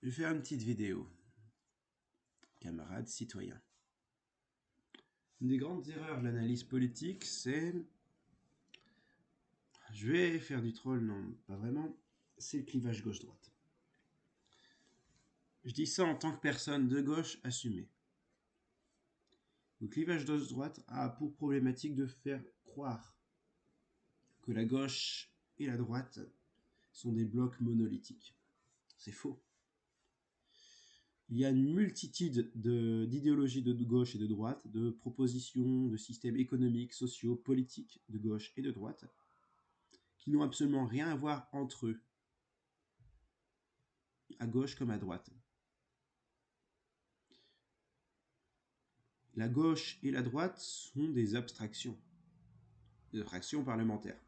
Je vais faire une petite vidéo, camarades citoyens. Une des grandes erreurs de l'analyse politique, c'est... Je vais faire du troll, non, pas vraiment. C'est le clivage gauche-droite. Je dis ça en tant que personne de gauche assumée. Le clivage gauche-droite a pour problématique de faire croire que la gauche et la droite sont des blocs monolithiques. C'est faux. Il y a une multitude d'idéologies de gauche et de droite, de propositions, de systèmes économiques, sociaux, politiques de gauche et de droite, qui n'ont absolument rien à voir entre eux, à gauche comme à droite. La gauche et la droite sont des abstractions parlementaires.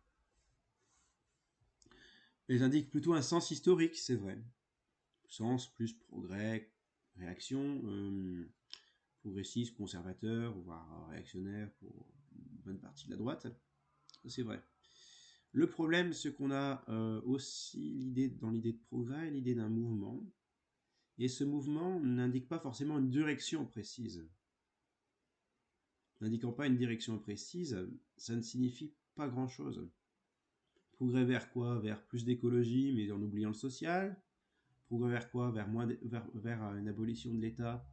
Elles indiquent plutôt un sens historique, c'est vrai. Sens plus progrès, réaction, progressiste, conservateur, voire réactionnaire pour une bonne partie de la droite. C'est vrai. Le problème, c'est qu'on a aussi dans l'idée de progrès, l'idée d'un mouvement. Et ce mouvement n'indique pas forcément une direction précise. N'indiquant pas une direction précise, ça ne signifie pas grand-chose. Progrès vers quoi? Vers plus d'écologie, mais en oubliant le social. Progrès vers quoi? Vers une abolition de l'État.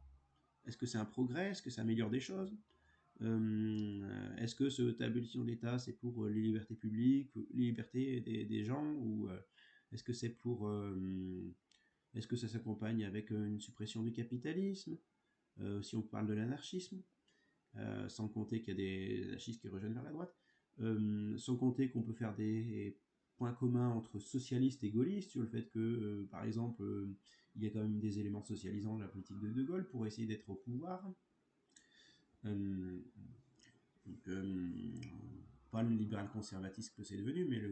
Est-ce que c'est un progrès? Est-ce que ça améliore des choses? Est-ce que cette abolition de l'État, c'est pour les libertés publiques, les libertés des gens, ou est-ce que c'est pour... est-ce que ça s'accompagne avec une suppression du capitalisme? Si on parle de l'anarchisme, sans compter qu'il y a des anarchistes qui rejoignent vers la droite, sans compter qu'on peut faire des points communs entre socialistes et gaullistes sur le fait que, par exemple, il y a quand même des éléments socialisants de la politique de De Gaulle pour essayer d'être au pouvoir. Pas le libéral conservatisme que c'est devenu, mais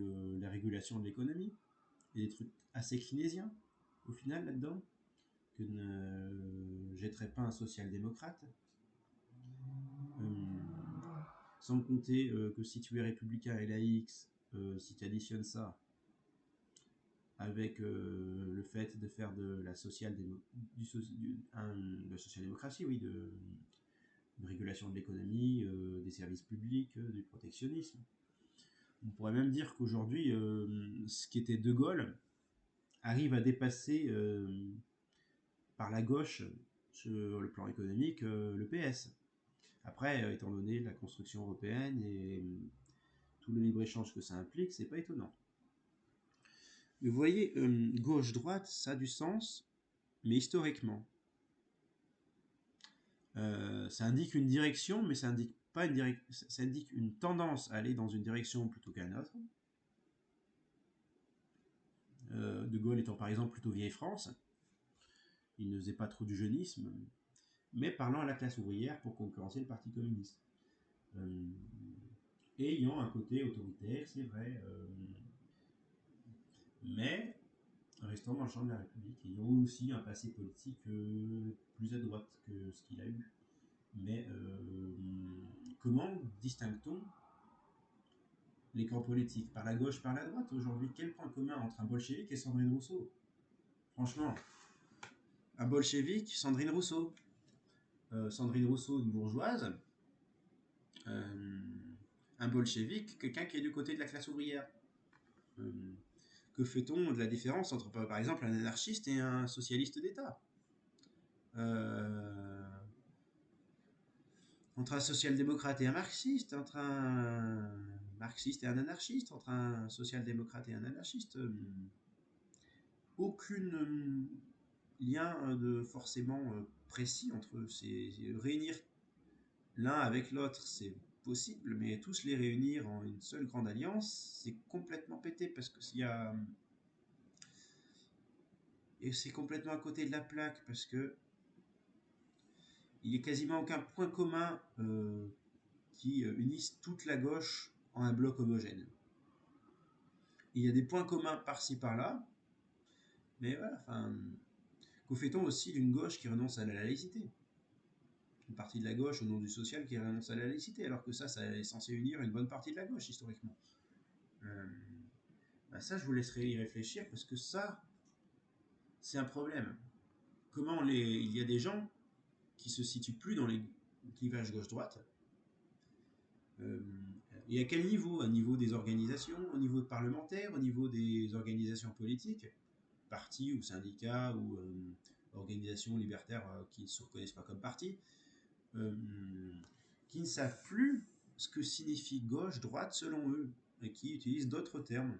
la régulation de l'économie. Il y a des trucs assez keynésiens, au final, là-dedans, que ne jetterait pas un social-démocrate. Sans compter que si tu es républicain et laïque, si tu additionnes ça avec le fait de faire de la social-démocratie, oui, de régulation de l'économie, des services publics, du protectionnisme. On pourrait même dire qu'aujourd'hui, ce qui était De Gaulle arrive à dépasser par la gauche sur le plan économique le PS. Après, étant donné la construction européenne et tout le libre-échange que ça implique, c'est pas étonnant. Mais vous voyez, gauche-droite, ça a du sens, mais historiquement. Ça indique une direction, mais ça indique pas ça indique une tendance à aller dans une direction plutôt qu'à une autre. De Gaulle étant par exemple plutôt vieille France, il ne faisait pas trop du jeunisme, mais parlant à la classe ouvrière pour concurrencer le Parti communiste. Et ayant un côté autoritaire, c'est vrai, mais restant dans le champ de la République, ayant aussi un passé politique plus à droite que ce qu'il a eu. Mais comment distingue-t-on les camps politiques? Par la gauche, par la droite aujourd'hui? Quel point commun entre un bolchevique et Sandrine Rousseau? Franchement, un bolchevique, Sandrine Rousseau. Sandrine Rousseau, une bourgeoise. Un bolchevique, quelqu'un qui est du côté de la classe ouvrière. Que fait-on de la différence entre, par exemple, un anarchiste et un socialiste d'État? Entre un social-démocrate et un marxiste, entre un marxiste et un anarchiste, entre un social-démocrate et un anarchiste, aucun lien de forcément précis entre eux. Réunir l'un avec l'autre, c'est possible, mais tous les réunir en une seule grande alliance, c'est complètement pété parce que s'il y a... Et c'est complètement à côté de la plaque parce que il n'y a quasiment aucun point commun qui unissent toute la gauche en un bloc homogène. Il y a des points communs par-ci par-là, mais voilà, enfin, qu'au fait-on aussi d'une gauche qui renonce à la laïcité? Une partie de la gauche au nom du social qui renonce à la laïcité, alors que ça est censé unir une bonne partie de la gauche historiquement. Ça, je vous laisserai y réfléchir parce que ça, c'est un problème. il y a des gens qui se situent plus dans les clivages gauche-droite. Euh, et à quel niveau? Au niveau des organisations, au niveau parlementaire, au niveau des organisations politiques, partis ou syndicats ou organisations libertaires qui ne se reconnaissent pas comme partis, euh, qui ne savent plus ce que signifie gauche-droite selon eux et qui utilisent d'autres termes.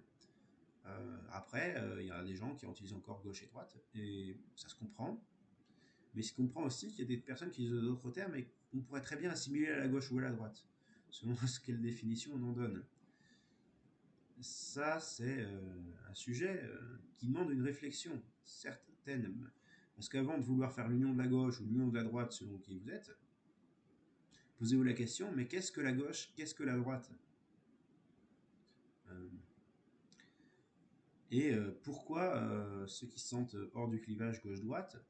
Après, il y a des gens qui utilisent encore gauche et droite et ça se comprend. Mais se comprend aussi qu'il y a des personnes qui utilisent d'autres termes et qu'on pourrait très bien assimiler à la gauche ou à la droite, selon quelle définition on en donne. Ça, c'est un sujet qui demande une réflexion certaine. Parce qu'avant de vouloir faire l'union de la gauche ou l'union de la droite selon qui vous êtes, posez-vous la question, mais qu'est-ce que la gauche? Qu'est-ce que la droite? euh, Et pourquoi ceux qui se sentent hors du clivage gauche-droite,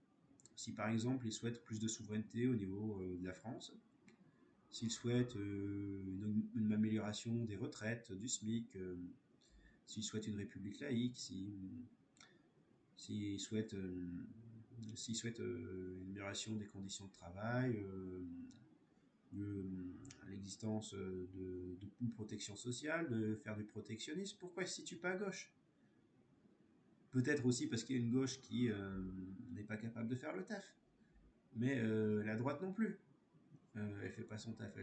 si par exemple ils souhaitent plus de souveraineté au niveau de la France, s'ils souhaitent une amélioration des retraites, du SMIC, s'ils souhaitent une république laïque, s'ils souhaitent, une amélioration des conditions de travail, de l'existence d'une protection sociale, de faire du protectionnisme, pourquoi ils ne se situent pas à gauche? Peut-être aussi parce qu'il y a une gauche qui n'est pas capable de faire le taf, mais la droite non plus. Elle fait pas son taf.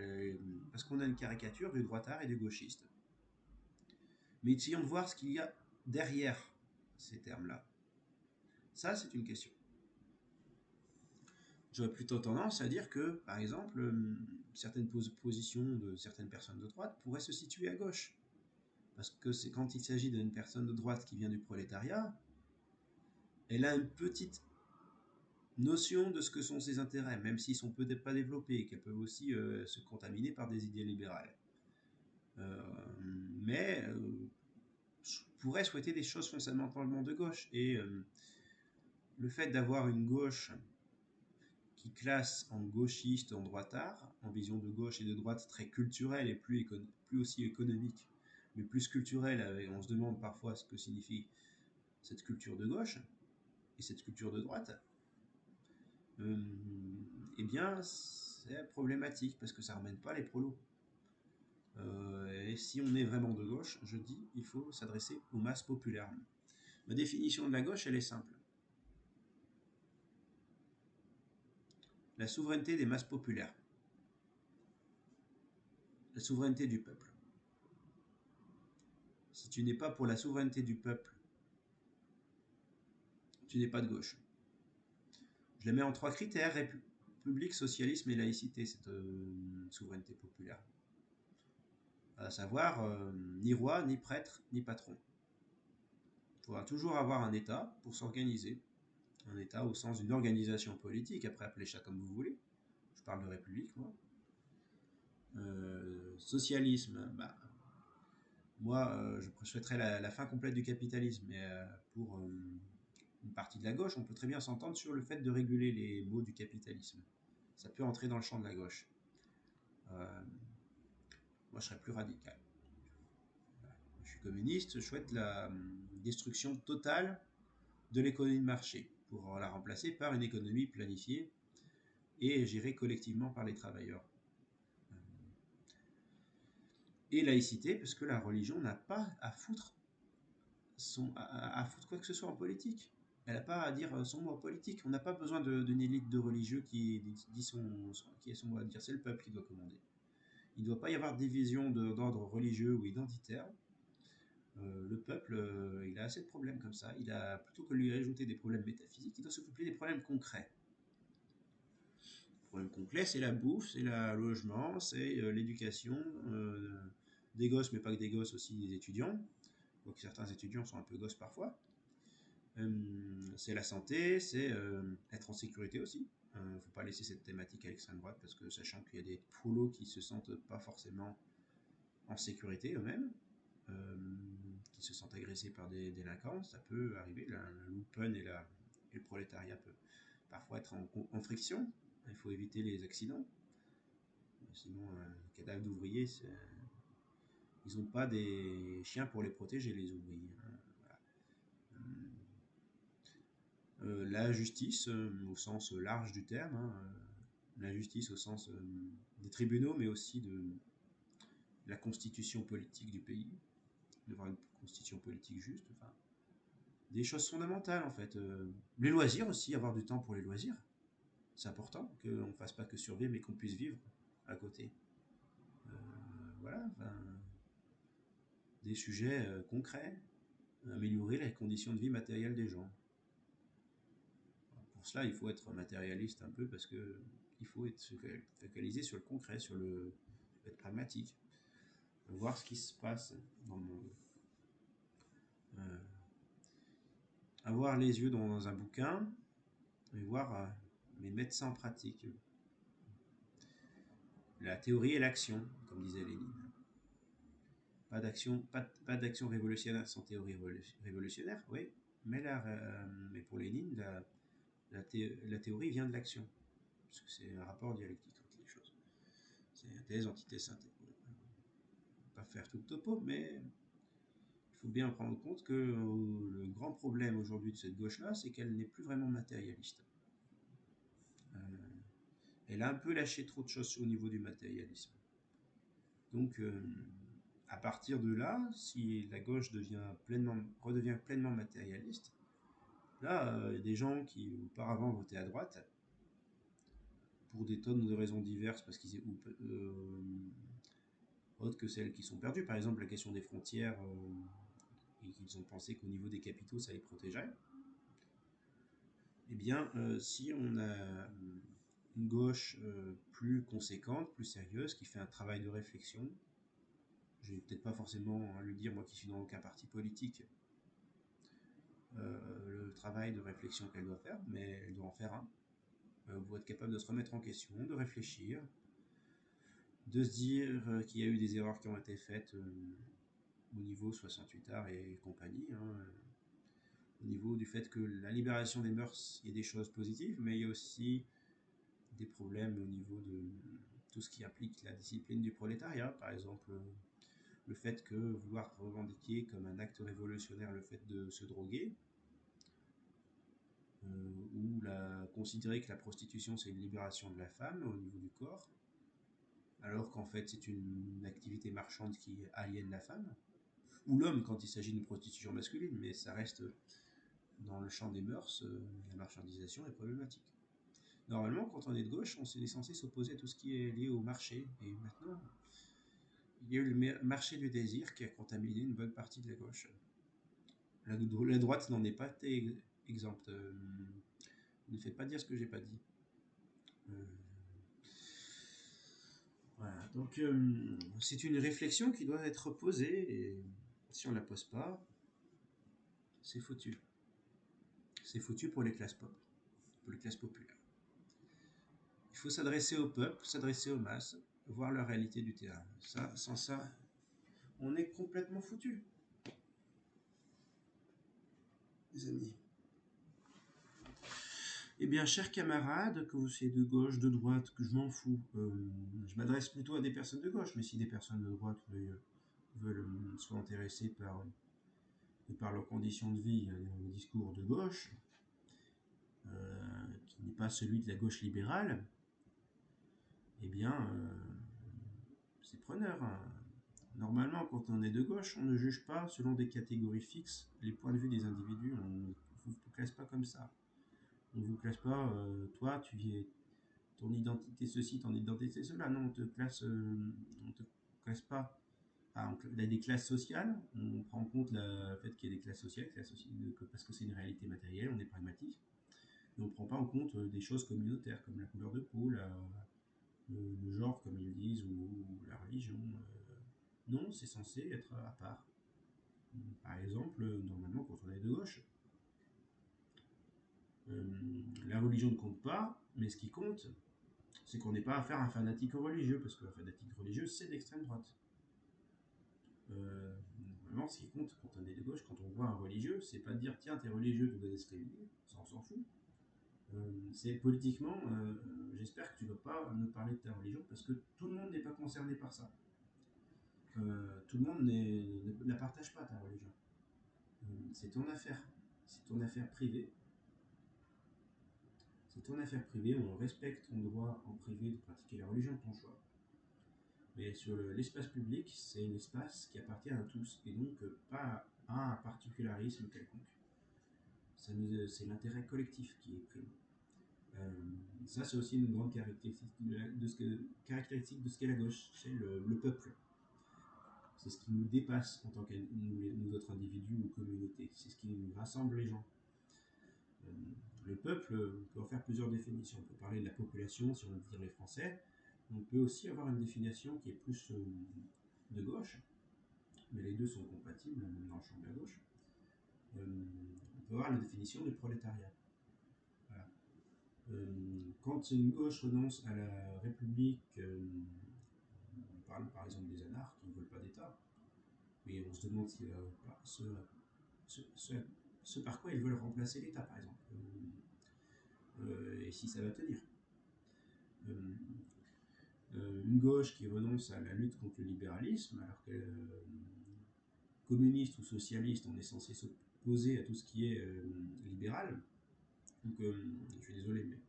Parce qu'on a une caricature du droitard et du gauchiste. Mais essayons de voir ce qu'il y a derrière ces termes-là. Ça, c'est une question. J'aurais plutôt tendance à dire que, par exemple, certaines positions de certaines personnes de droite pourraient se situer à gauche. Parce que c'est quand il s'agit d'une personne de droite qui vient du prolétariat, elle a une petite notion de ce que sont ses intérêts, même s'ils sont peut-être pas développés, et qu'elles peuvent aussi se contaminer par des idées libérales. Mais je pourrais souhaiter des choses fondamentalement de gauche. Et le fait d'avoir une gauche qui classe en gauchiste, en droitard, en vision de gauche et de droite très culturelle et plus aussi économique, mais plus culturelle, on se demande parfois ce que signifie cette culture de gauche et cette culture de droite, eh bien, c'est problématique parce que ça ne ramène pas les prolos. Et si on est vraiment de gauche, je dis, il faut s'adresser aux masses populaires. Ma définition de la gauche, elle est simple. La souveraineté des masses populaires. La souveraineté du peuple. Si tu n'es pas pour la souveraineté du peuple, tu n'es pas de gauche. Je la mets en 3 critères: république, socialisme et laïcité, cette souveraineté populaire. À savoir, ni roi, ni prêtre, ni patron. Il faudra toujours avoir un État pour s'organiser. Un État au sens d'une organisation politique, après appelez ça comme vous voulez. Je parle de république, moi. Socialisme, moi, je souhaiterais la fin complète du capitalisme, mais pour une partie de la gauche, on peut très bien s'entendre sur le fait de réguler les maux du capitalisme. Ça peut entrer dans le champ de la gauche. Moi, je serais plus radical. Je suis communiste, je souhaite la destruction totale de l'économie de marché pour la remplacer par une économie planifiée et gérée collectivement par les travailleurs. Et laïcité, parce que la religion n'a pas à foutre quoi que ce soit en politique. Elle n'a pas à dire son mot en politique. On n'a pas besoin d'une élite de religieux qui a son mot à dire. C'est le peuple qui doit commander. Il ne doit pas y avoir de division d'ordre religieux ou identitaire. Le peuple, il a assez de problèmes comme ça. Il a, plutôt que de lui ajouter des problèmes métaphysiques, il doit s'occuper des problèmes concrets. Les problèmes concrets, c'est la bouffe, c'est le logement, c'est l'éducation, des gosses, mais pas que des gosses, aussi des étudiants. Quoique certains étudiants sont un peu gosses parfois. C'est la santé, c'est être en sécurité aussi. Il ne faut pas laisser cette thématique à l'extrême droite, parce que sachant qu'il y a des prolos qui se sentent pas forcément en sécurité eux-mêmes, qui se sentent agressés par des délinquants, ça peut arriver. Le lumpen et le prolétariat peut parfois être en friction. Il faut éviter les accidents. Sinon, cadavre d'ouvriers, ils n'ont pas des chiens pour les protéger, les ouvriers. Voilà. La justice, au sens large du terme, hein, la justice au sens des tribunaux, mais aussi de la constitution politique du pays, d'avoir une constitution politique juste, enfin, des choses fondamentales en fait. Les loisirs aussi, avoir du temps pour les loisirs, c'est important qu'on ne fasse pas que survivre, mais qu'on puisse vivre à côté. Euh, voilà, enfin, des sujets concrets, améliorer les conditions de vie matérielles des gens. Pour cela, il faut être matérialiste un peu parce que il faut se focaliser sur le concret, être pragmatique, voir ce qui se passe dans le monde. Euh, avoir les yeux dans un bouquin et voir, mais mettre ça en pratique. La théorie et l'action, comme disait Lénine. Pas d'action révolutionnaire sans théorie révolutionnaire, oui, mais pour Lénine, la théorie vient de l'action, parce que c'est un rapport dialectique entre les choses. C'est thèse, antithèse, synthèse. Pas faire tout le topo, mais il faut bien prendre compte que le grand problème aujourd'hui de cette gauche-là, c'est qu'elle n'est plus vraiment matérialiste. Euh, Elle a un peu lâché trop de choses au niveau du matérialisme. Donc, à partir de là, si la gauche redevient pleinement matérialiste, là, il y a des gens qui auparavant votaient à droite, pour des tonnes de raisons diverses, parce qu'ils autres que celles qui sont perdues. Par exemple, la question des frontières, et qu'ils ont pensé qu'au niveau des capitaux, ça les protégerait. Eh bien, si on a une gauche plus conséquente, plus sérieuse, qui fait un travail de réflexion, je vais peut-être pas forcément lui dire, moi qui suis dans aucun parti politique, le travail de réflexion qu'elle doit faire, mais elle doit en faire un. Pour être capable de se remettre en question, de réfléchir, de se dire qu'il y a eu des erreurs qui ont été faites au niveau 68 art et compagnie, hein, au niveau du fait que la libération des mœurs, il y a des choses positives, mais il y a aussi des problèmes au niveau de tout ce qui implique la discipline du prolétariat, par exemple le fait que vouloir revendiquer comme un acte révolutionnaire le fait de se droguer, ou considérer que la prostitution c'est une libération de la femme au niveau du corps, alors qu'en fait c'est une activité marchande qui aliène la femme, ou l'homme quand il s'agit d'une prostitution masculine, mais ça reste dans le champ des mœurs, la marchandisation est problématique. Normalement, quand on est de gauche, on est censé s'opposer à tout ce qui est lié au marché, et maintenant, il y a eu le marché du désir qui a contaminé une bonne partie de la gauche. La droite n'en est pas exempte. Ne faites pas dire ce que j'ai pas dit. Voilà. Donc, c'est une réflexion qui doit être posée, et si on la pose pas, c'est foutu. C'est foutu pour les classes populaires. Il faut s'adresser au peuple, s'adresser aux masses, voir la réalité du terrain. Ça, sans ça, on est complètement foutu, les amis. Eh bien, chers camarades, que vous soyez de gauche, de droite, que je m'en fous, je m'adresse plutôt à des personnes de gauche, mais si des personnes de droite veulent soient intéressées par leurs conditions de vie, un discours de gauche, qui n'est pas celui de la gauche libérale, eh bien, c'est preneur. Hein. Normalement, quand on est de gauche, on ne juge pas selon des catégories fixes les points de vue des individus. On ne vous classe pas comme ça. On ne vous classe pas, toi, tu es ton identité ceci, ton identité cela. Non, on te classe pas. Enfin, il y a des classes sociales. On prend en compte le fait qu'il y a des classes sociales, parce que c'est une réalité matérielle, on est pragmatique. Mais on ne prend pas en compte des choses communautaires, comme la couleur de peau, le genre, comme ils disent, ou la religion. Non, c'est censé être à part. Par exemple, normalement, quand on est de gauche, la religion ne compte pas, mais ce qui compte, c'est qu'on n'est pas affaire à un fanatique religieux, parce qu'un fanatique religieux, c'est d'extrême droite. Normalement, ce qui compte quand on est de gauche, quand on voit un religieux, c'est pas de dire tiens, t'es religieux, tu dois se réunir, ça on s'en fout. C'est politiquement, j'espère que tu ne vas pas nous parler de ta religion, parce que tout le monde n'est pas concerné par ça. Tout le monde ne la partage pas, ta religion. C'est ton affaire privée. C'est ton affaire privée, on respecte ton droit en privé de pratiquer la religion de ton choix. Mais sur l'espace public, c'est l'espace qui appartient à tous, et donc pas à un particularisme quelconque. C'est l'intérêt collectif qui est pris. Ça, c'est aussi une grande caractéristique de ce qu'est la gauche, c'est le peuple. C'est ce qui nous dépasse en tant que nous autres individus ou communautés. C'est ce qui nous rassemble les gens. Le peuple, on peut en faire plusieurs définitions. On peut parler de la population, si on veut dire les Français. On peut aussi avoir une définition qui est plus de gauche, mais les deux sont compatibles, même dans le champ de la gauche. On peut avoir la définition du prolétariat. Voilà. Quand une gauche renonce à la République, on parle par exemple des anarches qui ne veulent pas d'État, mais on se demande ce par quoi ils veulent remplacer l'État, par exemple, et si ça va tenir. Une gauche qui renonce à la lutte contre le libéralisme, alors que communiste ou socialiste, on est censé s'opposer à tout ce qui est libéral. Donc, je suis désolé, mais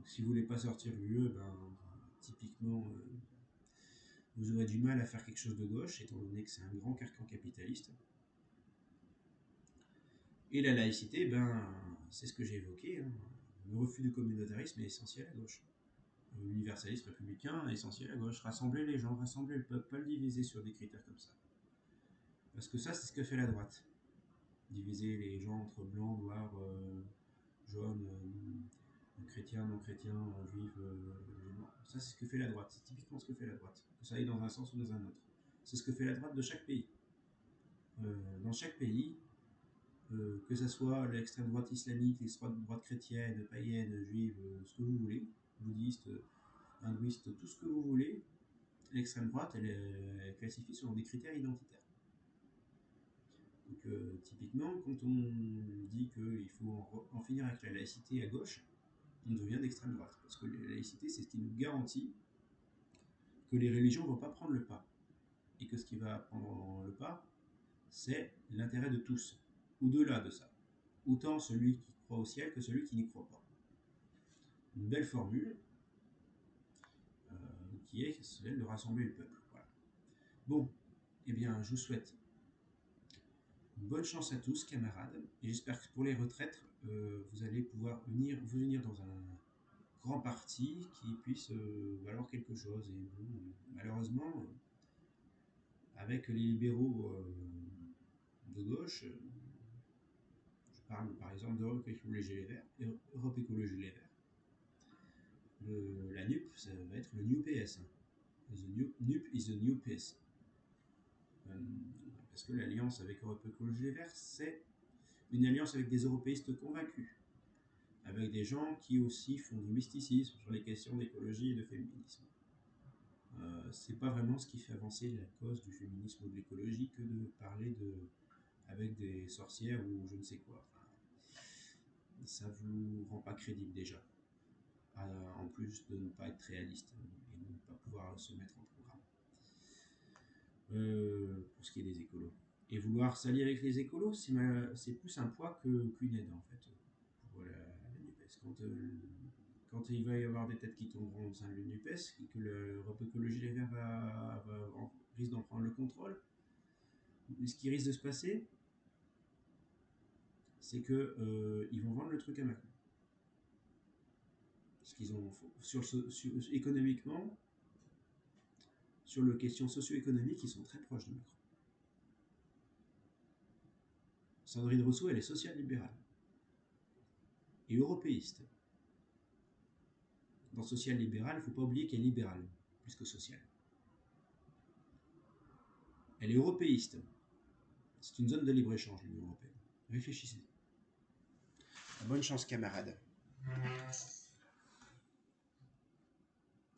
si vous voulez pas sortir de l'UE, typiquement, vous aurez du mal à faire quelque chose de gauche, étant donné que c'est un grand carcan capitaliste. Et la laïcité, c'est ce que j'ai évoqué. Le refus du communautarisme est essentiel à gauche. L'universalisme républicain est essentiel à gauche. Rassembler les gens, rassembler le peuple, pas le diviser sur des critères comme ça. Parce que ça, c'est ce que fait la droite. Diviser les gens entre blancs, noirs, jaunes, chrétiens, non chrétiens, juifs, musulmans. Ça, c'est ce que fait la droite. C'est typiquement ce que fait la droite. Que ça aille dans un sens ou dans un autre. C'est ce que fait la droite de chaque pays. Dans chaque pays, que ce soit l'extrême droite islamique, l'extrême droite chrétienne, païenne, juive, ce que vous voulez, bouddhiste, hindouiste, tout ce que vous voulez, l'extrême droite, elle classifie selon des critères identitaires. Donc, typiquement, quand on dit qu'il faut en finir avec la laïcité à gauche, on devient d'extrême droite. Parce que la laïcité, c'est ce qui nous garantit que les religions ne vont pas prendre le pas. Et que ce qui va prendre le pas, c'est l'intérêt de tous. Au-delà de ça. Autant celui qui croit au ciel que celui qui n'y croit pas. Une belle formule qui est celle de rassembler le peuple. Voilà. Bon, eh bien, je vous souhaite bonne chance à tous, camarades. Et j'espère que pour les retraites, vous allez pouvoir vous unir dans un grand parti qui puisse valoir quelque chose. Et bon, malheureusement, avec les libéraux de gauche, je parle par exemple d'Europe Écologie Les Verts, la NUP, ça va être le New PS. NUP is the New PS. Parce que l'alliance avec Europe Écologie Les Verts, c'est une alliance avec des européistes convaincus, avec des gens qui aussi font du mysticisme sur les questions d'écologie et de féminisme. C'est pas vraiment ce qui fait avancer la cause du féminisme ou de l'écologie que de parler avec des sorcières ou je ne sais quoi. Enfin, ça vous rend pas crédible déjà. En plus de ne pas être réaliste et de ne pas pouvoir se mettre en programme. Pour ce qui est des écolos. Et vouloir s'allier avec les écolos, c'est plus un poids qu'une aide en fait pour la NUPES. Quand il va y avoir des têtes qui tomberont au sein de l'UNUPES et que l'Europe Écologie Les Verts risque d'en prendre le contrôle, ce qui risque de se passer, c'est qu'ils vont vendre le truc à Macron. Parce qu'ils ont économiquement, sur les questions socio-économiques, ils sont très proches de Macron. Sandrine Rousseau, elle est social-libérale et européiste. Dans social-libéral, il ne faut pas oublier qu'elle est libérale, plus que sociale. Elle est européiste. C'est une zone de libre-échange, l'Union européenne. Réfléchissez. Bonne chance, camarades.